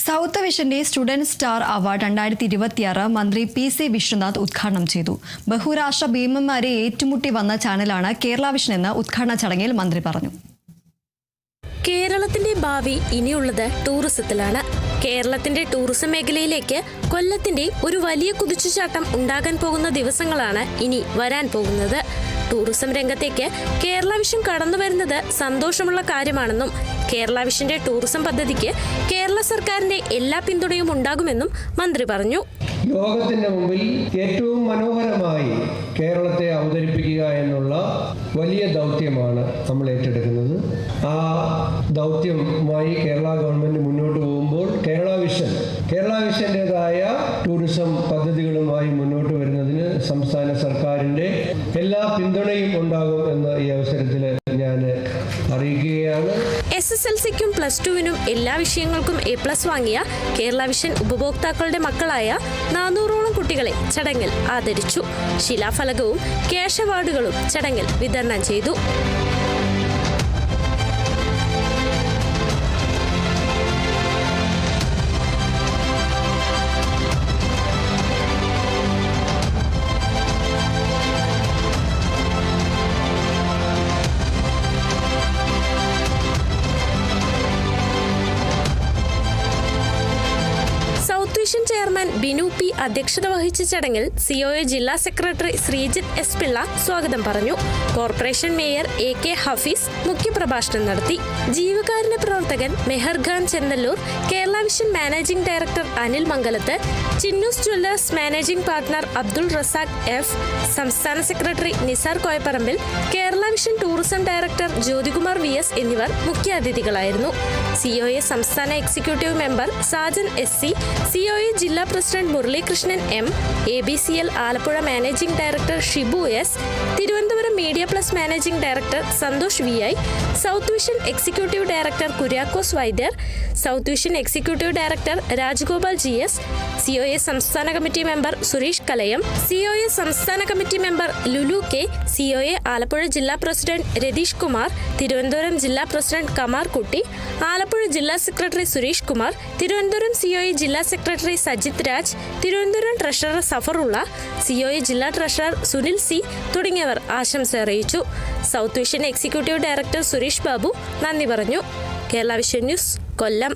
South വിഷന്റെ student star award 2026 മന്ത്രി PC. Vishwanath ഉദ്ഘാടനം ചെയ്തു. ബഹുരാഷ്ട്ര ഭീമന്മാരെ ഏറ്റുമുട്ടി വന്ന ചാനലാണ് കേരള വിഷൻ എന്ന് ഉദ്ഘാടന ചടങ്ങിൽ മന്ത്രി പറഞ്ഞു. കേരളത്തിന്റെ ഭാവി ഇനിയുള്ളത് ടൂറിസത്തിലാണ്. കേരളത്തിന്റെ ടൂറിസം മേഖലയിലേക്ക് കൊല്ലത്തിന്റെ ഒരു വലിയ കുതിച്ചുചാട്ടം ഉണ്ടാകാൻ പോകുന്ന ദിവസങ്ങളാണ് ഇനി വരാൻ പോകുന്നത്. ടൂറിസം രംഗത്തേക്ക് കേരള വിഷൻ കടന്നു വരുന്നത് സന്തോഷമുള്ള കാര്യമാണെന്നും കേരള വിഷന്റെ ടൂറിസം പദ്ധതിക്ക് കേരള സർക്കാരിന്റെ എല്ലാ പിന്തുണയും ഉണ്ടാകുമെന്നും മന്ത്രി പറഞ്ഞു. ലോകത്തിന്റെ മുമ്പിൽ ഏറ്റവും മനോഹരമായി കേരളത്തെ അവതരിപ്പിക്കുക എന്നുള്ള വലിയ ദൗത്യമാണ് നമ്മൾ ഏറ്റെടുക്കുന്നത്. ആ ദൗത്യമായി കേരള ഗവൺമെന്റ് മുന്നോട്ട് പോകുമ്പോൾ കേരള വിഷന്റേതായ ടൂറിസം പദ്ധതികളുമായി മുന്നോട്ട് വരുന്നതിന് സംസ്ഥാന സർക്കാരിന്റെ എല്ലാ പിന്തുണയും ഉണ്ടാകും എന്ന് ഈ അവസരത്തിൽ ഞാൻ അറിയിക്കുകയാണ്. SSLCക്കും +2-നും എല്ലാ വിഷയങ്ങൾക്കും A+ വാങ്ങിയ കേരള വിഷൻ ഉപഭോക്താക്കളുടെ മക്കളായ 400ഓളം കുട്ടികളെ ചടങ്ങിൽ ആദരിച്ചു. ശിലാഫലകവും ക്യാഷ് അവാർഡുകളും ചടങ്ങിൽ വിതരണം ചെയ്തു. South vision chairman Binu P അധ്യക്ഷത വഹിച്ച ചടങ്ങിൽ COA ജില്ലാ സെക്രട്ടറി ശ്രീജിത്ത് എസ് പിള്ള സ്വാഗതം പറഞ്ഞു. കോർപ്പറേഷൻ മേയർ AK ഹഫീസ് മുഖ്യപ്രഭാഷണം നടത്തി. ജീവകാരുണ്യ പ്രവർത്തകൻ Mehar Khan Chennallur, Kerala vision managing director Anil Mangalath, Chinnus jewellers managing partner Abdul Razak F, സംസ്ഥാന secretary Nisar Koyapparambil, Kerala vision tourism director Jyothikumar VS എന്നിവർ മുഖ്യാതിഥികളായിരുന്നു. COA സംസ്ഥാന executive member Sajan SC, COA ജില്ലാ president Muralikrishnan M, ABCL Alappuzha managing director Shibu S, Thiruvananthapuram media plus managing director Santhosh VI, south vision executive director Kuriakose Vaidyar, south vision executive director Rajagopal GS, COA സംസ്ഥാന committee member Suresh Kalayam, COA സംസ്ഥാന committee member Lulu K, COA Alappuzha ജില്ലാ president Ratheesh Kumar, Thiruvananthapuram ജില്ലാ president കമാർ കുട്ടി, ആലപ്പുഴ ജില്ലാ secretary Suresh Kumar, Thiruvananthapuram COA ജില്ലാ secretary Sajith Raj, Thiruvananthapuram treasurer Safarulla, COA ജില്ലാ treasurer Sunil C തുടങ്ങിയവർ ആശംസ അറിയിച്ചു. South vision executive director Suresh Babu നന്ദി പറഞ്ഞു. കേരള വിഷൻ ന്യൂസ്, കൊല്ലം.